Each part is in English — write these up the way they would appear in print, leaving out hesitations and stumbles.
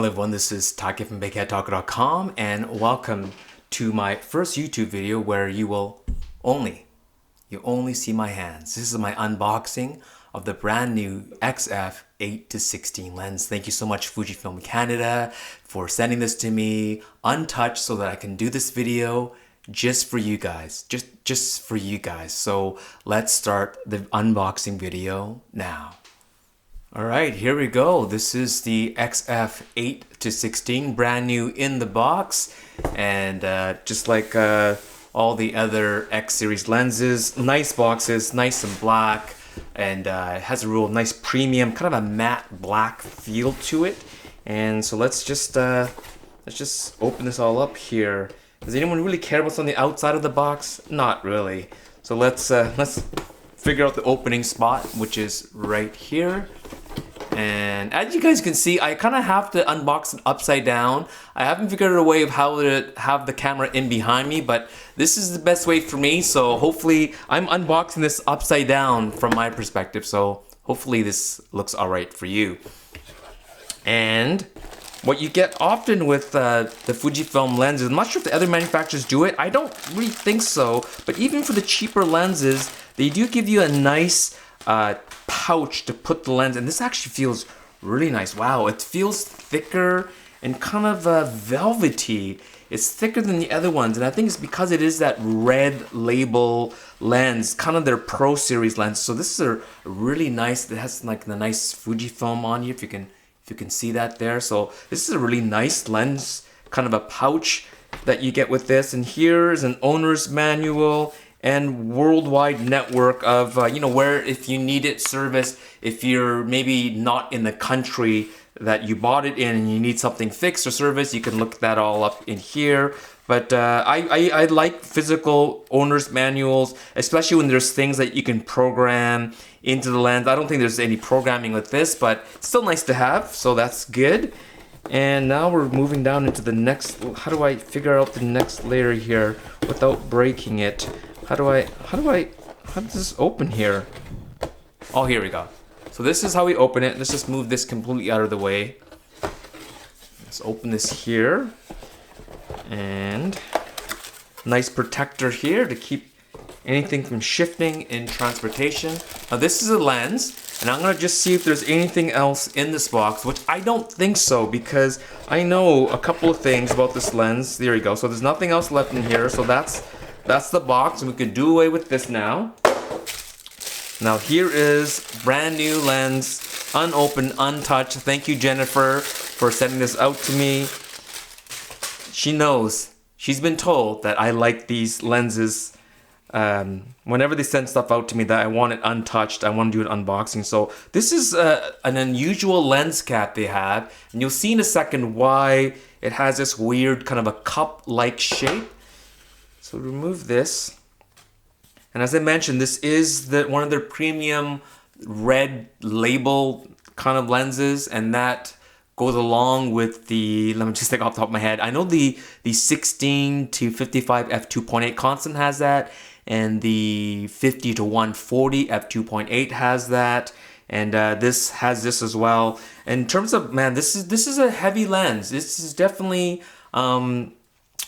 Hello everyone, this is Taki from bigheadtaco.com and welcome to my first YouTube video where you only see my hands. This is my unboxing of the brand new XF 8-16 lens. Thank you so much Fujifilm Canada for sending this to me untouched so that I can do this video just for you guys, just for you guys. So let's start the unboxing video now. All right, here we go. This is the XF 8-16, brand new in the box. And just like all the other X series lenses, nice boxes, nice and black. And it has a real nice premium, kind of a matte black feel to it. And so let's just open this all up here. Does anyone really care what's on the outside of the box? Not really. So let's figure out the opening spot, which is right here. And as you guys can see, I kind of have to unbox it upside down. I haven't figured out a way of how to have the camera in behind me, but this is the best way for me. So hopefully I'm unboxing this upside down from my perspective. So hopefully this looks all right for you. And what you get often with the Fujifilm lenses, I'm not sure if the other manufacturers do it. I don't really think so. But even for the cheaper lenses, they do give you a nice pouch to put the lens, and this actually feels really nice. Wow, it feels thicker and kind of velvety. It's thicker than the other ones, and I think it's because it is that red label lens, kind of their Pro Series lens. So this is a really nice. It has like the nice Fujifilm on you, if you can see that there. So this is a really nice lens, kind of a pouch that you get with this. And here's an owner's manual and worldwide network of, where if you need it service, if you're maybe not in the country that you bought it in and you need something fixed or service, you can look that all up in here. But I like physical owner's manuals, especially when there's things that you can program into the lens. I don't think there's any programming with this, but it's still nice to have, so that's good. And now we're moving down into the next. How do I figure out the next layer here without breaking it? How does this open here? Oh, here we go. So this is how we open it. Let's just move this completely out of the way. Let's open this here. And nice protector here to keep anything from shifting in transportation. Now this is a lens, and I'm gonna just see if there's anything else in this box, which I don't think so, because I know a couple of things about this lens. There you go. So there's nothing else left in here. So that's the box, and we can do away with this now. Now here is brand new lens, unopened, untouched. Thank you, Jennifer, for sending this out to me. She knows, she's been told that I like these lenses. Whenever they send stuff out to me that I want it untouched, I want to do an unboxing. So this is an unusual lens cap they have, and you'll see in a second why it has this weird kind of a cup-like shape. So remove this, and as I mentioned, this is one of their premium red label kind of lenses, and that goes along with the, let me just think off the top of my head, I know the 16 to 55 f2.8 constant has that, and the 50 to 140 f2.8 has that, and this has this as well. In terms of, man, this is a heavy lens. This is definitely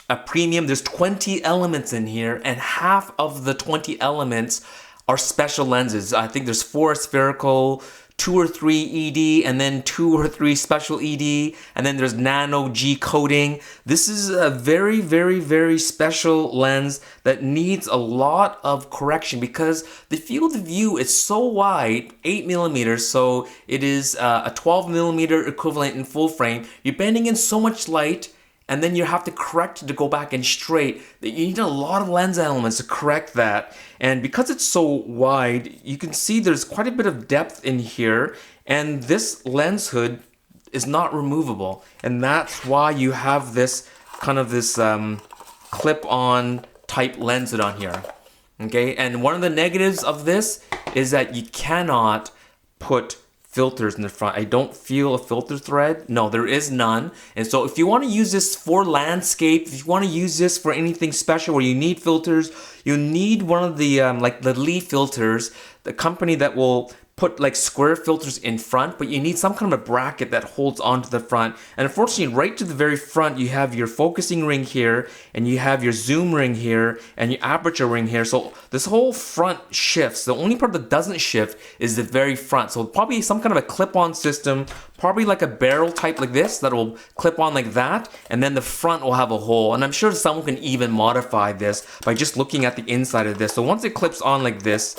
a premium. There's 20 elements in here, and half of the 20 elements are special lenses. I think there's 4 spherical, 2 or 3 ED, and then 2 or 3 special ED, and then there's nano G coating. This is a very, very, very special lens that needs a lot of correction because the field of view is so wide, 8 millimeters, so it is a 12 millimeter equivalent in full frame. You're bending in so much light, and then you have to correct it to go back in straight. You need a lot of lens elements to correct that. And because it's so wide, you can see there's quite a bit of depth in here, and this lens hood is not removable. And that's why you have this kind of this clip-on type lens hood on here. Okay, and one of the negatives of this is that you cannot put filters in the front. I don't feel a filter thread. No, there is none. And so if you want to use this for landscape, if you want to use this for anything special where you need filters, you need one of the like the Lee filters, the company that will put like square filters in front, but you need some kind of a bracket that holds onto the front. And unfortunately, right to the very front, you have your focusing ring here, and you have your zoom ring here, and your aperture ring here. So this whole front shifts. The only part that doesn't shift is the very front. So probably some kind of a clip-on system, probably like a barrel type like this that will clip on like that, and then the front will have a hole. And I'm sure someone can even modify this by just looking at the inside of this. So once it clips on like this,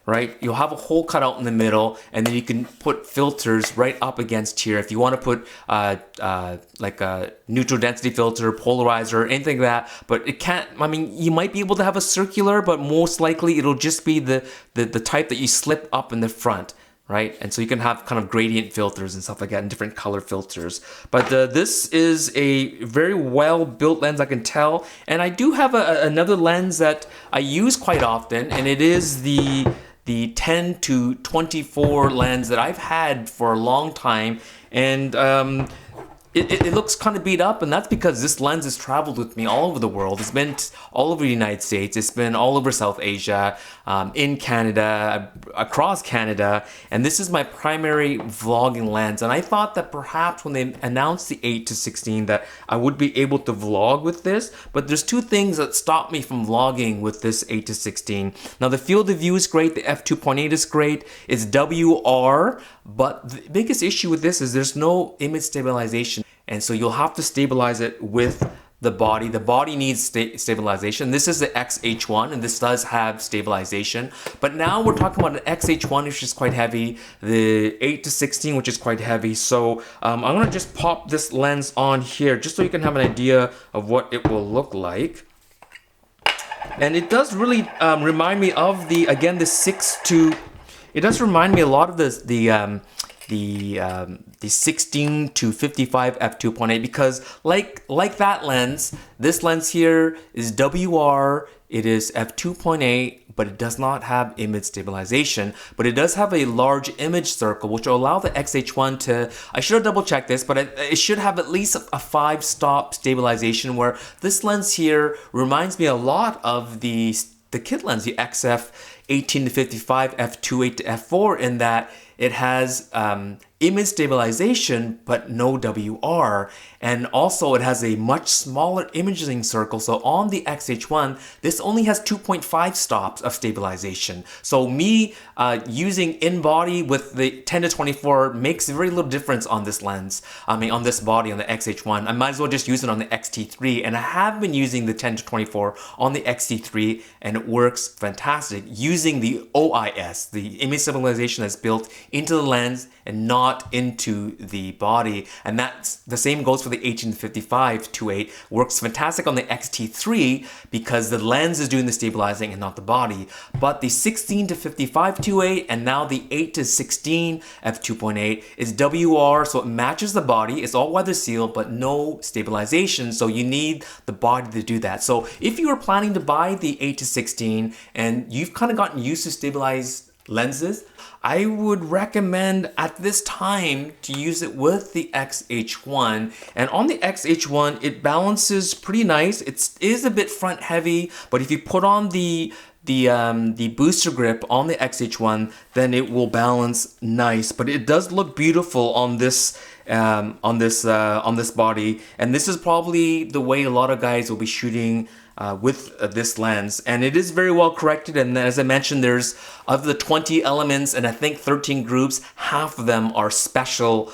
right, you'll have a hole cut out in the middle, and then you can put filters right up against here. If you want to put like a neutral density filter, polarizer, anything like that, but it can't, I mean, you might be able to have a circular, but most likely it'll just be the type that you slip up in the front, right? And so you can have kind of gradient filters and stuff like that, and different color filters. But this is a very well built lens, I can tell. And I do have another lens that I use quite often, and it is the 10 to 24 lens that I've had for a long time, and it looks kind of beat up, and that's because this lens has traveled with me all over the world. It's been all over the United States, it's been all over South Asia, in Canada, across Canada, and this is my primary vlogging lens. And I thought that perhaps when they announced the 8 to 16 that I would be able to vlog with this, but there's two things that stop me from vlogging with this 8 to 16. Now the field of view is great, the f2.8 is great, it's WR, but the biggest issue with this is there's no image stabilization. And so you'll have to stabilize it with the body. The body needs stabilization. This is the X-H1, and this does have stabilization. But now we're talking about an X-H1, which is quite heavy, the 8 to 16, which is quite heavy. So I'm gonna just pop this lens on here, just so you can have an idea of what it will look like. And it does really remind me of the 6 to, it does remind me a lot of the 16 to 55 f2.8, because like that lens, this lens here is WR, it is f2.8, but it does not have image stabilization, but it does have a large image circle, which will allow the X-H1 to, I should have double checked this, but it should have at least a 5-stop stabilization, where this lens here reminds me a lot of the kit lens, the XF 18 to 55 f2.8 to f4, in that it has image stabilization but no WR, and also it has a much smaller imaging circle. So on the X-H1, this only has 2.5 stops of stabilization. So me using in-body with the 10 to 24 makes very little difference on this lens. I mean, on this body, on the X-H1. I might as well just use it on the X-T3, and I have been using the 10 to 24 on the X-T3, and it works fantastic using the OIS, the image stabilization that's built into the lens and not into the body. And that's the same goes for the 18 to 55 2.8. Works fantastic on the X-T3 because the lens is doing the stabilizing and not the body. But the 16 to 55 2.8 and now the 8 to 16 f2.8 is WR, so it matches the body. It's all weather sealed but no stabilization, so you need the body to do that. So if you were planning to buy the 8 to 16 and you've kind of gotten used to stabilized lenses, I would recommend at this time to use it with the X-H1. And on the X-H1, it balances pretty nice. It is a bit front heavy, but if you put on the booster grip on the X-H1, then it will balance nice. But it does look beautiful on this body, and this is probably the way a lot of guys will be shooting with this lens, and it is very well corrected. And as I mentioned, there's of the 20 elements and I think 13 groups, half of them are special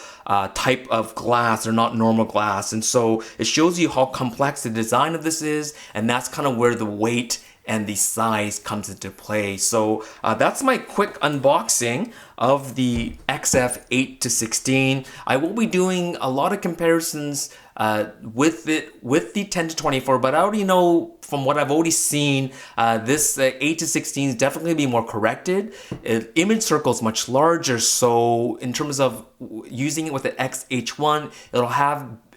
type of glass. They're not normal glass, and so it shows you how complex the design of this is, and that's kind of where the weight and the size comes into play. So that's my quick unboxing of the XF 8 to 16. I will be doing a lot of comparisons with the 10 to 24, but I already know from what I've already seen, this 8 to 16 is definitely be more corrected. Image circle is much larger, so in terms of using it with the X-H1,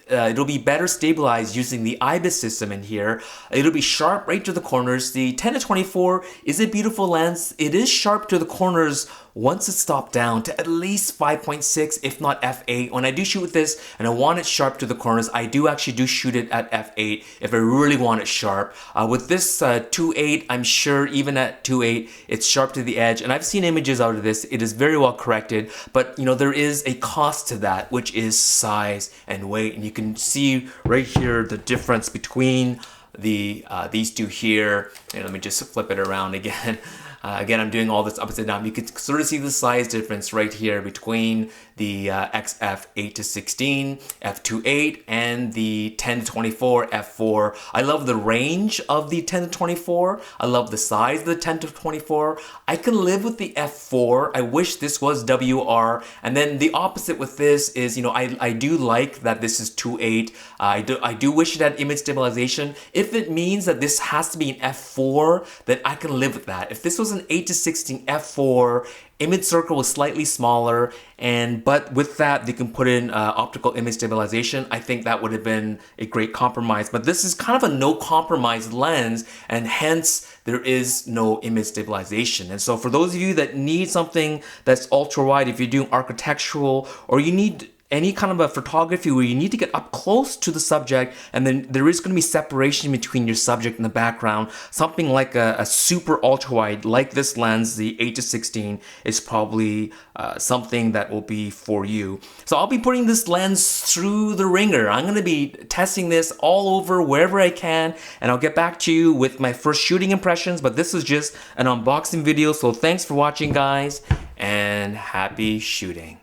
it'll be better stabilized using the IBIS system in here. It'll be sharp right to the corners. The 10 to 24 is a beautiful lens. It is sharp to the corners once it's stopped down to at least 5.6, if not f8, when I do shoot with this and I want it sharp to the corners, I do actually shoot it at f8 if I really want it sharp. With this 2.8, I'm sure even at 2.8, it's sharp to the edge. And I've seen images out of this. It is very well corrected, but you know, there is a cost to that, which is size and weight. And you can see right here the difference between these two here. And let me just flip it around again. Again, I'm doing all this upside down. You can sort of see the size difference right here between the XF 8-16, f2.8, and the 10-24 f4. I love the range of the 10-24. I love the size of the 10-24. I can live with the f4. I wish this was WR. And then the opposite with this is, you know, I do like that this is 2.8. I do wish it had image stabilization. If it means that this has to be an f4, then I can live with that. If this was an 8-16 f4, image circle was slightly smaller, but with that they can put in optical image stabilization. I think that would have been a great compromise, but this is kind of a no compromise lens, and hence there is no image stabilization. And so for those of you that need something that's ultra wide, if you're doing architectural or you need any kind of a photography where you need to get up close to the subject, and then there is going to be separation between your subject and the background, something like a super ultra wide like this lens, the 8-16, is probably something that will be for you. So I'll be putting this lens through the ringer. I'm going to be testing this all over wherever I can, and I'll get back to you with my first shooting impressions, but this is just an unboxing video. So thanks for watching, guys, and happy shooting.